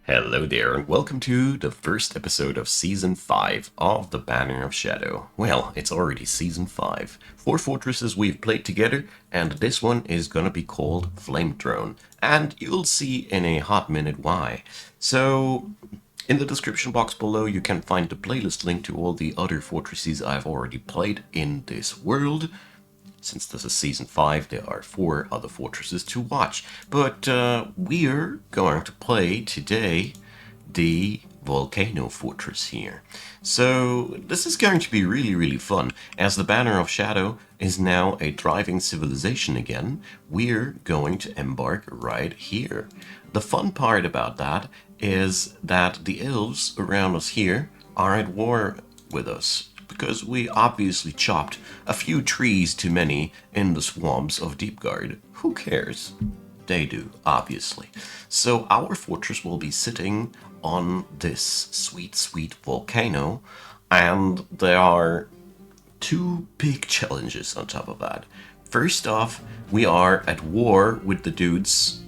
Hello there, and welcome to the first episode of Season 5 of The Banner of Shadow. Well, it's already Season 5. 4 fortresses we've played together, and this one is gonna be called FLAMETHRONE, and you'll see in a hot minute why. So, in the description box below you can find the playlist link to all the other fortresses I've already played in this world. Since this is Season 5, there are 4 other fortresses to watch. But we're going to play today the Volcano Fortress here. So this is going to be really fun. As the Banner of Shadow is now a thriving civilization again, we're going to embark right here. The fun part about that is that the elves around us here are at war with us, because we obviously chopped a few trees too many in the swamps of Deepguard. Who cares? They do, obviously. So our fortress will be sitting on this sweet volcano, and there are two big challenges on top of that. First off, we are at war with the dudes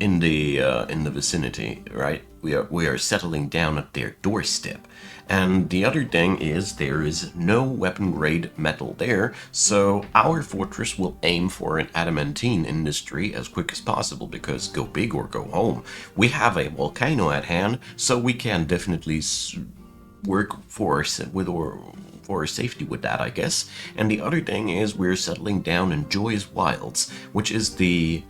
in the vicinity, right? We are settling down at their doorstep. And the other thing is there is no weapon grade metal there, so our fortress will aim for an adamantine industry as quick as possible, because go big or go home. We have a volcano at hand, so we can definitely work for for safety with that, I guess. And the other thing is we're settling down in Joyous Wilds, which is the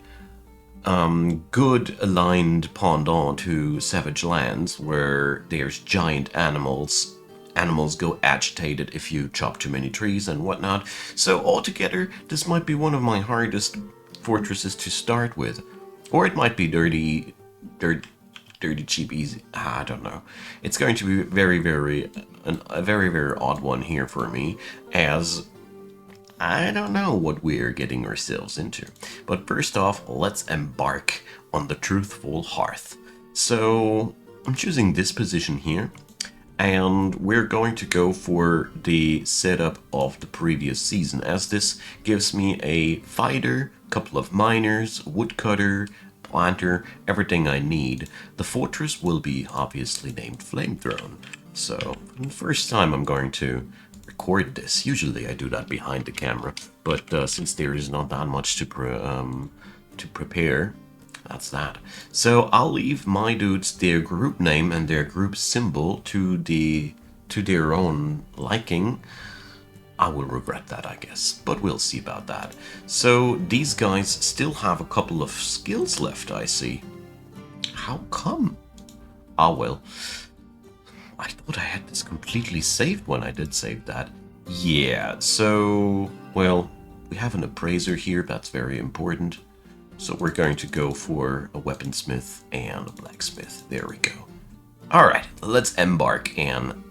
good aligned pendant to Savage Lands, where there's giant animals. Animals go agitated if you chop too many trees and whatnot. So altogether, this might be one of my hardest fortresses to start with. Or it might be dirty, cheap, easy. I don't know. It's going to be a very odd one here for me, as I don't know what we're getting ourselves into. But first off, let's embark on the Truthful Hearth. So I'm choosing this position here, and we're going to go for the setup of the previous season, as this gives me a fighter, couple of miners, woodcutter, planter, everything I need. The fortress will be obviously named FLAMETHRONE. So, for the first time I'm going to record this. Usually I do that behind the camera, but since there is not that much to prepare, that's that. So I'll leave my dudes their group name and their group symbol to their own liking. I will regret that, I guess, but we'll see about that. So these guys still have a couple of skills left, I see. How come? Ah, well. I thought I had this completely saved when I did save that. Yeah, so, well, we have an appraiser here, that's very important. So we're going to go for a weaponsmith and a blacksmith. There we go. Alright, let's embark and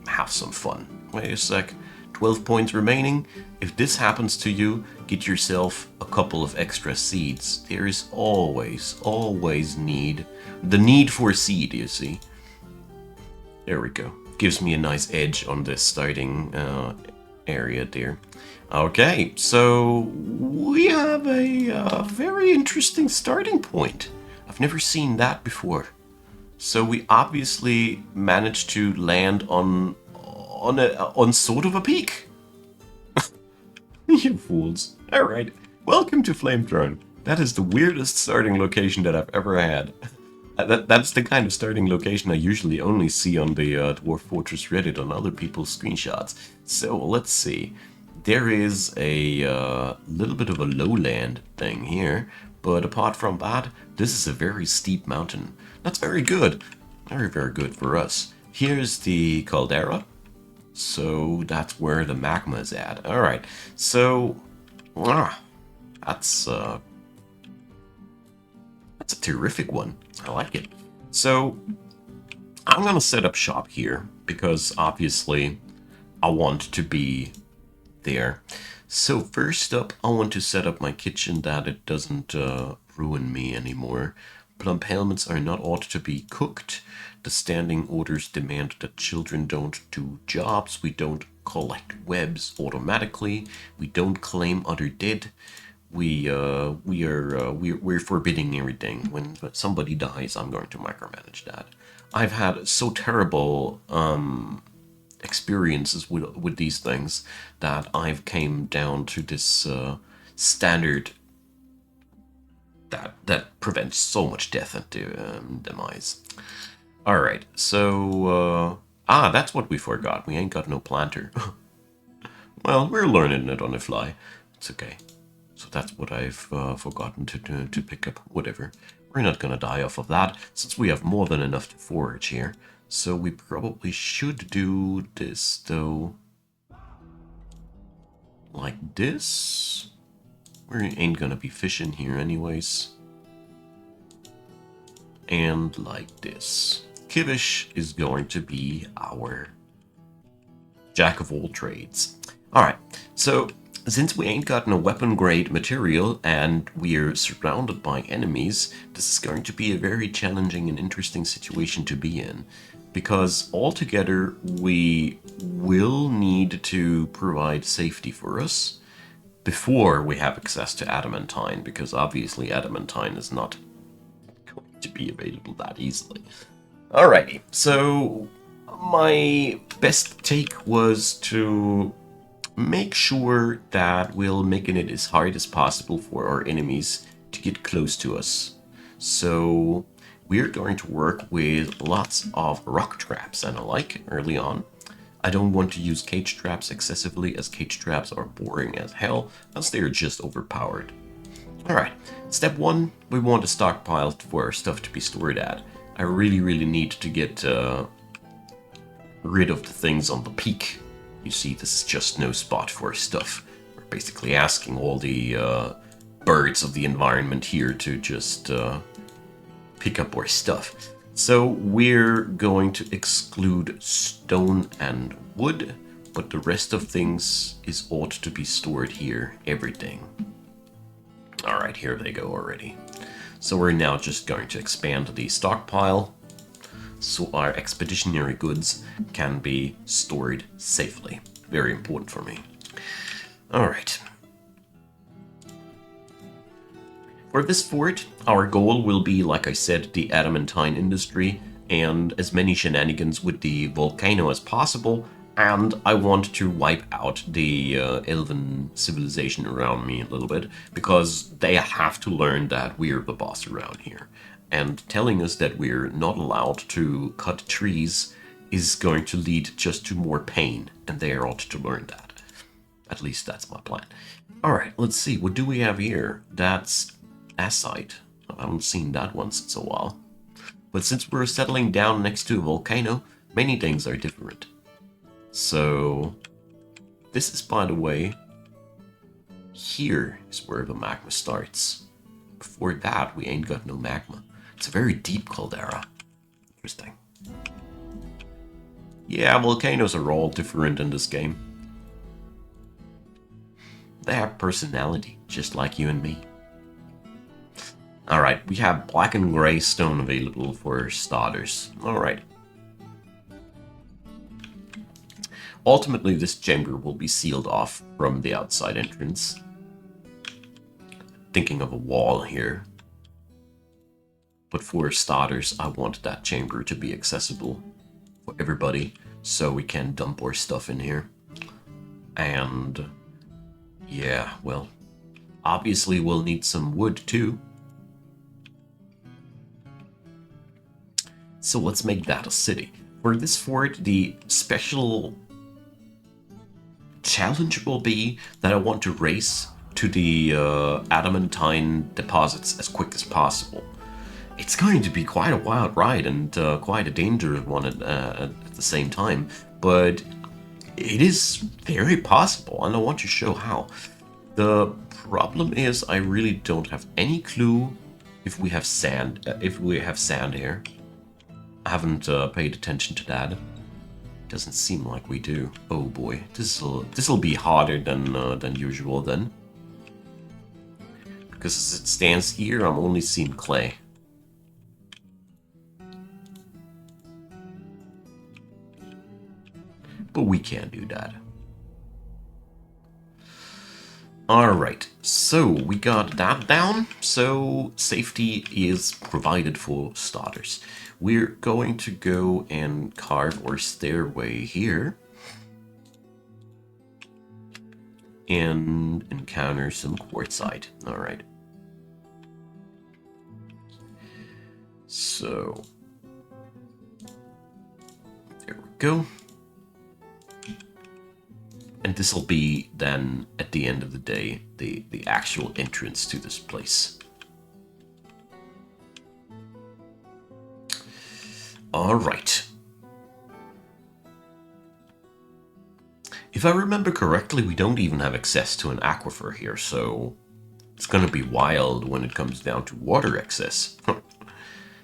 have some fun. Wait a sec. 12 points remaining. If this happens to you, get yourself a couple of extra seeds. There is always the need for seed, you see. There we go. Gives me a nice edge on this starting area there. Okay, so we have a very interesting starting point. I've never seen that before. So we obviously managed to land on sort of a peak. You fools. Alright, welcome to FLAMETHRONE. That is the weirdest starting location that I've ever had. That's the kind of starting location I usually only see on the Dwarf Fortress Reddit on other people's screenshots. So let's see. There is a little bit of a lowland thing here, but apart from that, this is a very steep mountain. That's very good. Very good for us. Here's the caldera. So that's where the magma is at. Alright, so that's a terrific one. I like it. So I'm gonna set up shop here because obviously I want to be there. So first up, I want to set up my kitchen that it doesn't ruin me anymore. Plump helmets are not ought to be cooked. The standing orders demand that children don't do jobs. We don't collect webs automatically. We don't claim other dead. we're forbidding everything. When somebody dies, I'm going to micromanage that. I've had so terrible experiences with these things that I've came down to this standard that prevents so much death and demise. All right, so that's what we forgot. We ain't got no planter. Well, we're learning it on the fly. It's okay. So that's what I've forgotten to pick up. Whatever. We're not gonna die off of that, since we have more than enough to forage here. So we probably should do this, though. Like this? We ain't gonna be fishing here anyways. And like this. Kivish is going to be our jack of all trades. Alright, so since we ain't got no weapon grade material and we're surrounded by enemies, this is going to be a very challenging and interesting situation to be in. Because altogether we will need to provide safety for us before we have access to adamantine, because obviously adamantine is not going to be available that easily. Alrighty, so my best take was to make sure that we're making it as hard as possible for our enemies to get close to us. So we're going to work with lots of rock traps and alike early on. I don't want to use cage traps excessively, as cage traps are boring as hell, as they're just overpowered. Alright, step 1, we want a stockpile for our stuff to be stored at. I really need to get rid of the things on the peak. You see, this is just no spot for stuff. We're basically asking all the birds of the environment here to just pick up our stuff. So we're going to exclude stone and wood, but the rest of things is ought to be stored here, everything. Alright, here they go already. So we're now just going to expand the stockpile so our expeditionary goods can be stored safely. Very important for me. Alright. For this fort, our goal will be, like I said, the adamantine industry and as many shenanigans with the volcano as possible, and I want to wipe out the elven civilization around me a little bit, because they have to learn that we're the boss around here. And telling us that we're not allowed to cut trees is going to lead just to more pain, and they ought to learn that. At least that's my plan. Alright, let's see, what do we have here? That's Asite. I haven't seen that one since a while. But since we're settling down next to a volcano, many things are different. So, this is, by the way, here is where the magma starts. Before that, we ain't got no magma. It's a very deep caldera. Interesting. Yeah, volcanoes are all different in this game. They have personality, just like you and me. Alright, we have black and gray stone available for starters. Alright. Ultimately, this chamber will be sealed off from the outside entrance. Thinking of a wall here. But for starters, I want that chamber to be accessible for everybody, so we can dump our stuff in here. And yeah, well, obviously we'll need some wood too. So let's make that a city. For this fort, the special challenge will be that I want to race to the adamantine deposits as quick as possible. It's going to be quite a wild ride and quite a dangerous one at the same time, but it is very possible, and I want to show how. The problem is I really don't have any clue if we have sand. Here. I haven't paid attention to that. Doesn't seem like we do. Oh boy, this'll be harder than usual then. Because as it stands here, I'm only seeing clay. But we can do that. Alright, So we got that down. So safety is provided for starters. We're going to go and carve our stairway here. And encounter some quartzite. Alright. So there we go. And this will be then, at the end of the day, the actual entrance to this place. Alright. If I remember correctly, we don't even have access to an aquifer here, so it's gonna be wild when it comes down to water access.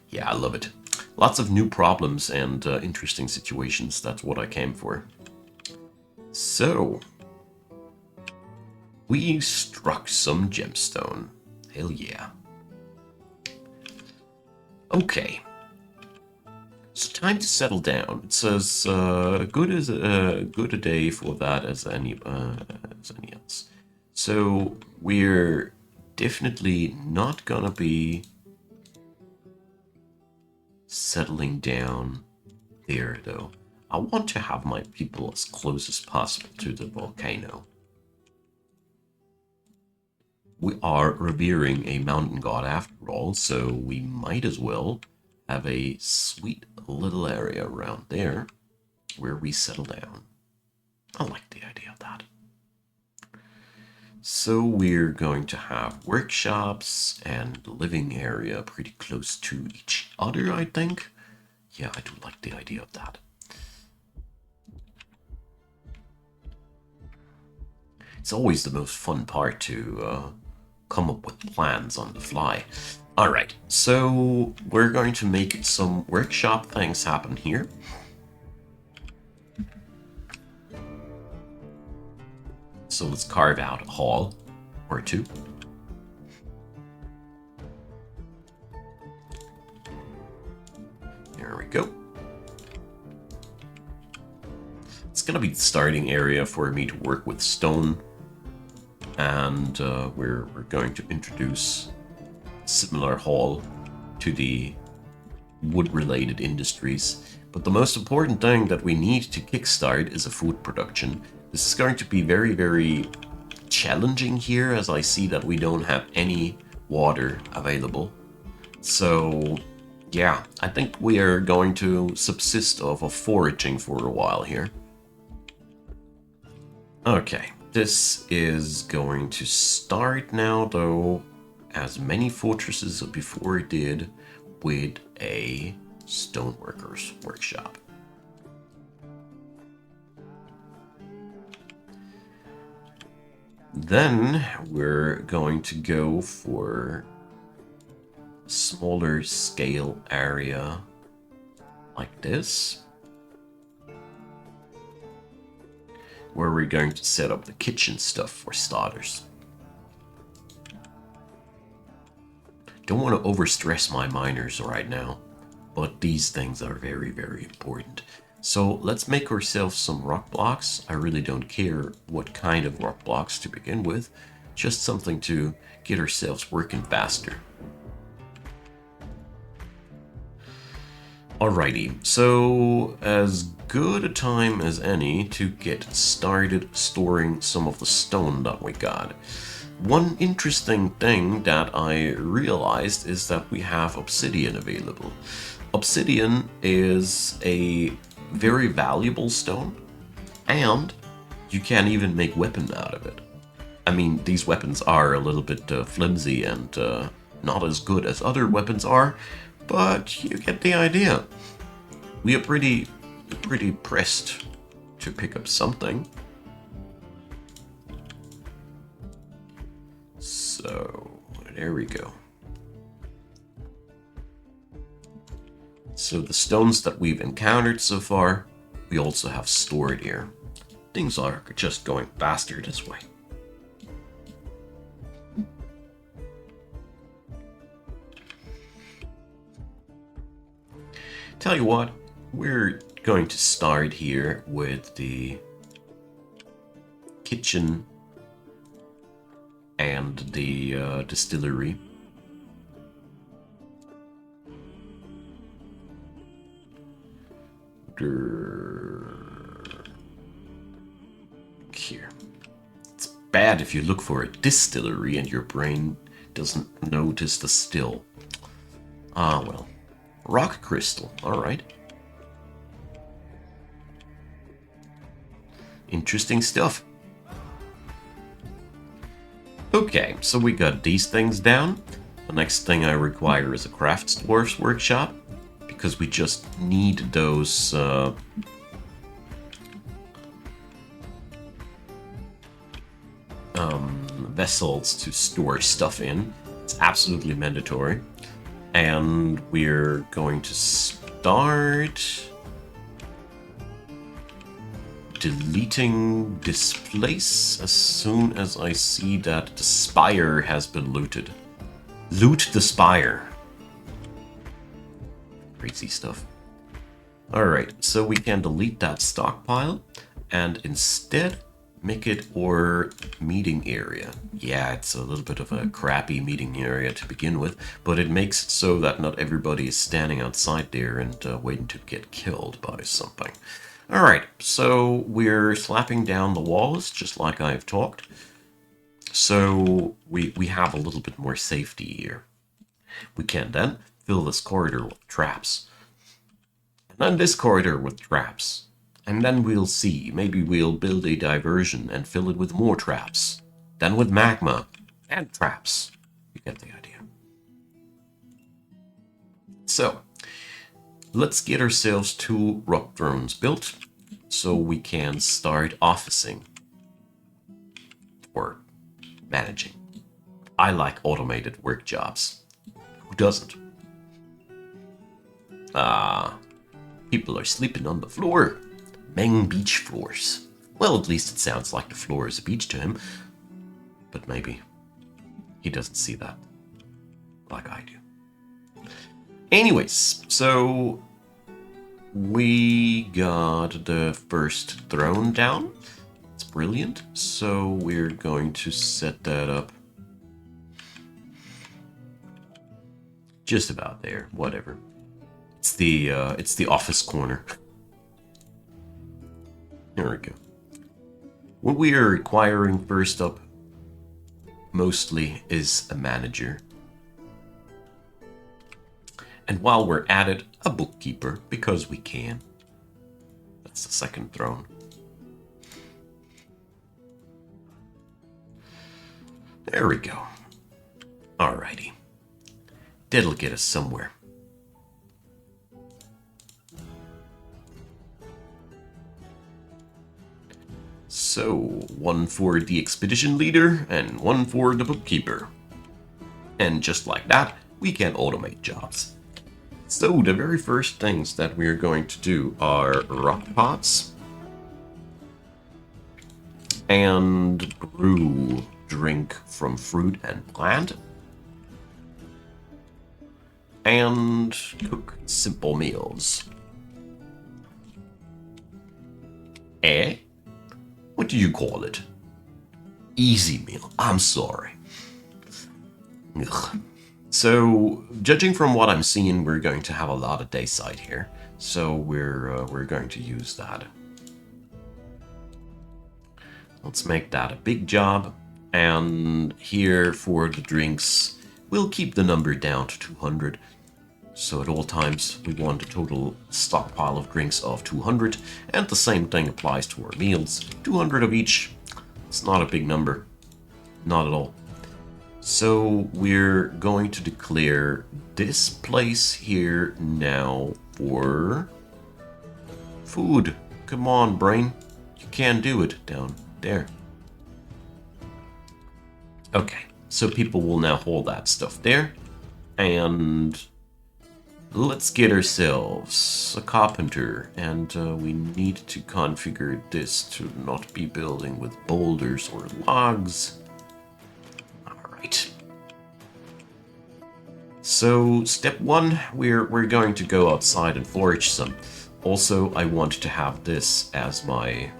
Yeah, I love it. Lots of new problems and interesting situations. That's what I came for. So, we struck some gemstone. Hell yeah. Okay. So time to settle down. It says good a day for that as any else. So we're definitely not gonna be settling down there though. I want to have my people as close as possible to the volcano. We are revering a mountain god after all, so we might as well have a sweet little area around there where we settle down. I like the idea of that. So we're going to have workshops and living area pretty close to each other, I think. Yeah, I do like the idea of that. It's always the most fun part to come up with plans on the fly. Alright, so we're going to make some workshop things happen here. So let's carve out a hall or two. There we go. It's gonna be the starting area for me to work with stone. And we're going to introduce a similar hall to the wood-related industries. But the most important thing that we need to kickstart is a food production. This is going to be very, very challenging here, as I see that we don't have any water available. So, yeah, I think we are going to subsist off of foraging for a while here. Okay. This is going to start now, though, as many fortresses before it did, with a stoneworker's workshop. Then we're going to go for a smaller scale area like this, where we're going to set up the kitchen stuff for starters. Don't want to overstress my miners right now, but these things are very, very important. So let's make ourselves some rock blocks. I really don't care what kind of rock blocks to begin with, just something to get ourselves working faster. Alrighty, so as good a time as any to get started storing some of the stone that we got. One interesting thing that I realized is that we have obsidian available. Obsidian is a very valuable stone, and you can even make weapons out of it. I mean, these weapons are a little bit flimsy and not as good as other weapons are, but you get the idea. We are pretty pressed to pick up something. So, there we go. So the stones that we've encountered so far, we also have stored here. Things are just going faster this way. Tell you what, we're going to start here with the kitchen and the distillery. Here. It's bad if you look for a distillery and your brain doesn't notice the still. Ah, well. Rock crystal, alright. Interesting stuff. Okay, so we got these things down. The next thing I require is a crafts dwarf's workshop, because we just need those vessels to store stuff in. It's absolutely mandatory. And we're going to start deleting this place as soon as I see that the spire has been looted. Loot the spire. Crazy stuff. Alright, so we can delete that stockpile and instead make it our meeting area. Yeah, it's a little bit of a crappy meeting area to begin with, but it makes it so that not everybody is standing outside there and waiting to get killed by something. Alright, so we're slapping down the walls, just like I've talked. So we have a little bit more safety here. We can then fill this corridor with traps. And then this corridor with traps. And then we'll see. Maybe we'll build a diversion and fill it with more traps. Then with magma and traps. You get the idea. So, let's get ourselves 2 rock thrones built so we can start officing. Or managing. I like automated work jobs. Who doesn't? People are sleeping on the floor. Meng beach floors. Well, at least it sounds like the floor is a beach to him. But maybe he doesn't see that like I do. Anyways, so we got the first throne down. It's brilliant. So we're going to set that up just about there. Whatever. It's the office corner. There we go. What we are requiring first up, mostly, is a manager. And while we're at it, a bookkeeper, because we can. That's the second throne. There we go. Alrighty. That'll get us somewhere. So, 1 for the expedition leader and 1 for the bookkeeper. And just like that, we can automate jobs. So, the very first things that we're going to do are rock pots and brew drink from fruit and plant and cook simple meals. Eh? What do you call it? Easy meal. I'm sorry. Ugh. So, judging from what I'm seeing, we're going to have a lot of dayside here. So we're going to use that. Let's make that a big job. And here for the drinks, we'll keep the number down to 200. So at all times, we want a total stockpile of drinks of 200, and the same thing applies to our meals. 200 of each. It's not a big number. Not at all. So we're going to declare this place here now for food. Come on, brain. You can do it down there. Okay, so people will now hold that stuff there, and let's get ourselves a carpenter, and we need to configure this to not be building with boulders or logs. Alright. So, step 1, we're going to go outside and forage some. Also, I want to have this as my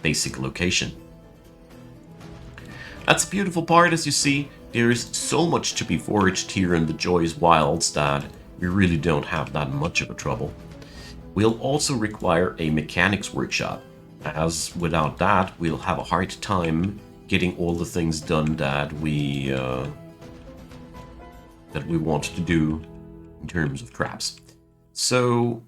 basic location. That's a beautiful part, as you see. There's so much to be foraged here in the Joy's Wilds that we really don't have that much of a trouble. We'll also require a mechanics workshop, as without that, we'll have a hard time getting all the things done that we want to do in terms of traps. So,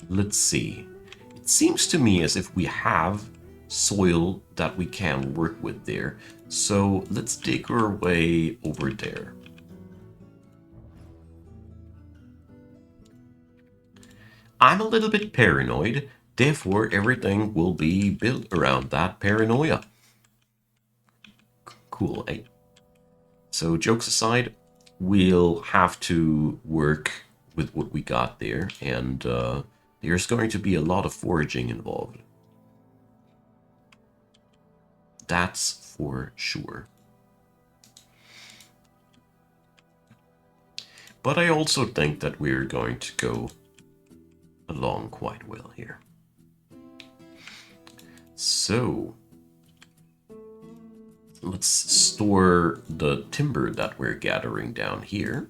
let's see. It seems to me as if we have soil that we can work with there. So let's dig our way over there. I'm a little bit paranoid, therefore everything will be built around that paranoia. Cool, eh? So jokes aside, we'll have to work with what we got there, and there's going to be a lot of foraging involved. That's for sure. But I also think that we're going to go along quite well here. So, let's store the timber that we're gathering down here.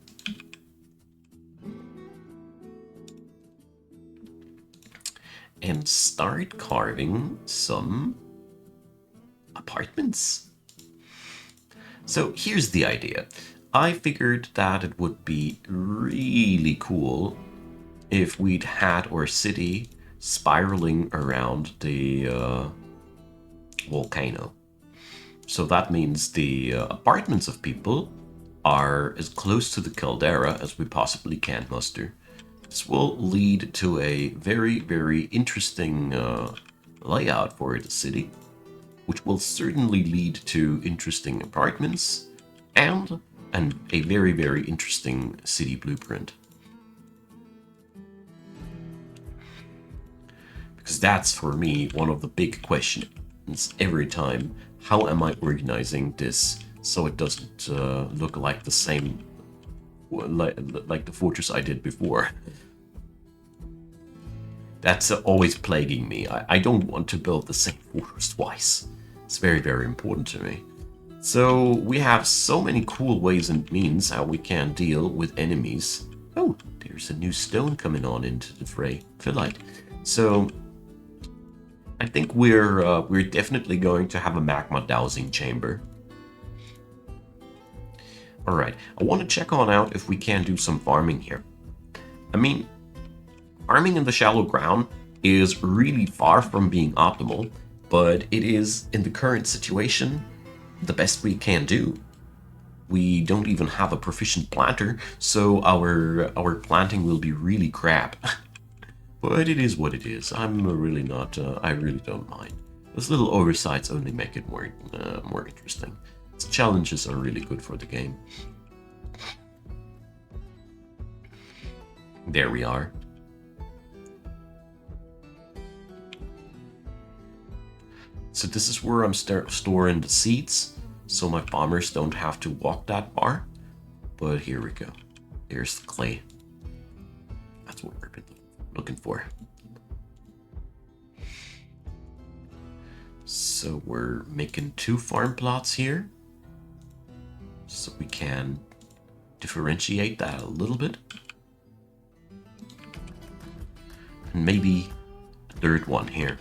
And start carving some apartments. So here's the idea. I figured that it would be really cool if we'd had our city spiraling around the volcano. So that means the apartments of people are as close to the caldera as we possibly can muster. This will lead to a very, very interesting layout for the city, which will certainly lead to interesting apartments and a very, very interesting city blueprint. Because that's, for me, one of the big questions every time. How am I organizing this so it doesn't look like the same, like the fortress I did before? That's always plaguing me. I don't want to build the same fortress twice. It's very, very important to me. So we have so many cool ways and means how we can deal with enemies. Oh, there's a new stone coming on into the fray. Phyllite. So I think we're definitely going to have a magma dowsing chamber. All right, I want to check on out if we can do some farming here. I mean, farming in the shallow ground is really far from being optimal, but it is, in the current situation, the best we can do. We don't even have a proficient planter, so our planting will be really crap. But it is what it is. I'm really not. I really don't mind. Those little oversights only make it more interesting. The challenges are really good for the game. There we are. So this is where I'm storing the seeds, so my farmers don't have to walk that far. But here we go. There's the clay. That's what we're looking for. So we're making 2 farm plots here, so we can differentiate that a little bit. And maybe a 3rd one here.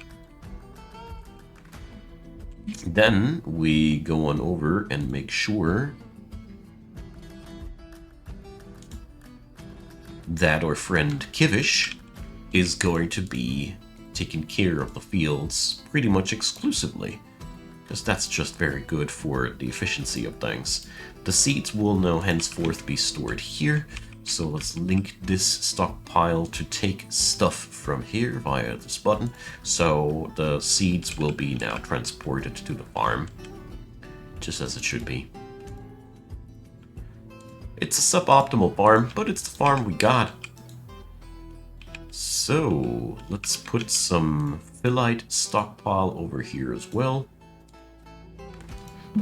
Then we go on over and make sure that our friend Kivish is going to be taking care of the fields pretty much exclusively, because that's just very good for the efficiency of things. The seeds will now henceforth be stored here, so let's link this stockpile to take stuff from here via this button. So the seeds will be now transported to the farm, just as it should be. It's a suboptimal farm, but it's the farm we got. So let's put some phyllite stockpile over here as well.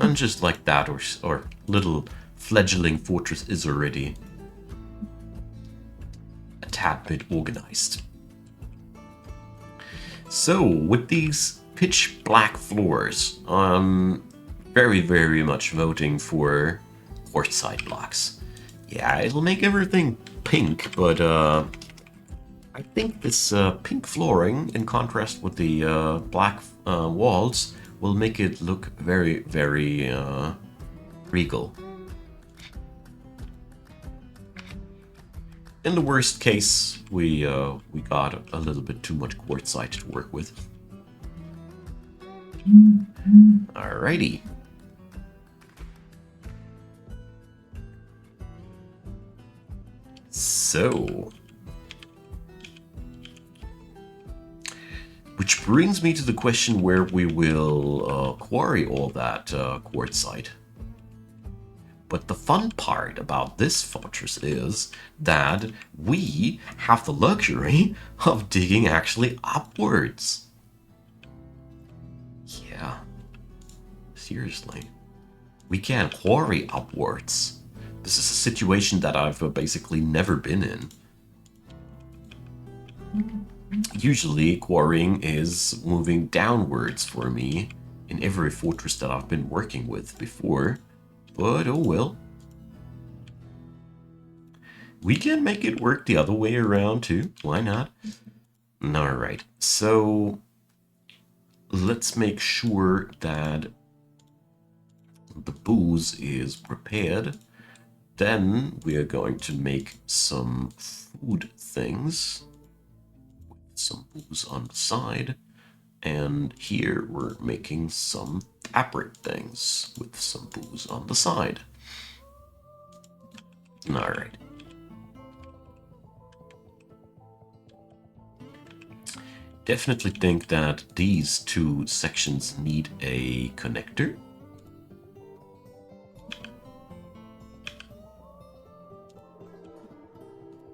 And just like that, our little fledgling fortress is already a tad bit organized. So with these pitch black floors, very, very much voting for quartzite blocks. Yeah, it'll make everything pink, but I think this pink flooring, in contrast with the black walls, will make it look very, very regal. In the worst case, we got a little bit too much quartzite to work with. Alrighty. So, which brings me to the question where we will quarry all that quartzite. But the fun part about this fortress is that we have the luxury of digging actually upwards. Yeah, seriously. We can quarry upwards. This is a situation that I've basically never been in. Usually, quarrying is moving downwards for me in every fortress that I've been working with before. But oh well. We can make it work the other way around too. Why not? Alright, so let's make sure that the booze is prepared. Then we are going to make some food things with some booze on the side. And here we're making some fabric things with some booze on the side. Alright. Definitely think that these two sections need a connector.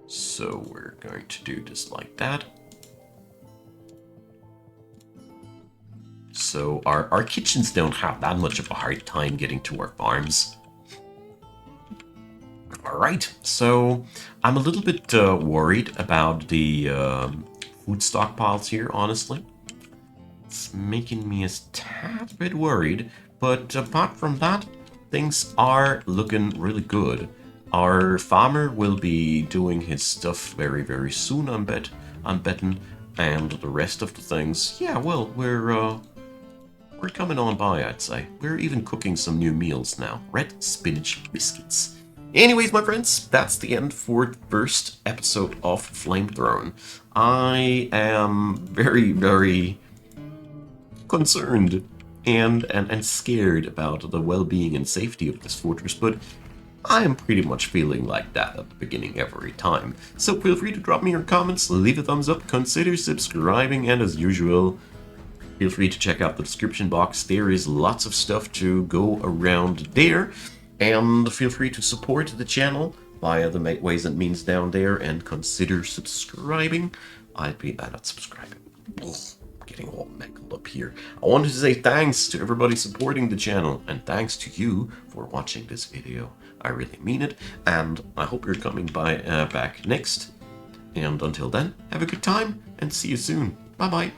So we're going to do this like that. So our kitchens don't have that much of a hard time getting to our farms. Alright, so I'm a little bit worried about the food stockpiles here, honestly. It's making me a tad bit worried, but apart from that, things are looking really good. Our farmer will be doing his stuff very, very soon, I'm betting, and the rest of the things, yeah, well, we're coming on by, I'd say. We're even cooking some new meals now. Red spinach biscuits. Anyways, my friends, that's the end for the first episode of FLAMETHRONE. I am very, very concerned and scared about the well-being and safety of this fortress, but I am pretty much feeling like that at the beginning every time. So feel free to drop me your comments, leave a thumbs up, consider subscribing, and as usual, feel free to check out the description box. There is lots of stuff to go around there. And feel free to support the channel via the ways and means down there and consider subscribing. Not subscribing. Ugh, I'm getting all mangled up here. I wanted to say thanks to everybody supporting the channel and thanks to you for watching this video. I really mean it, and I hope you're coming back next. And until then, have a good time and see you soon. Bye-bye.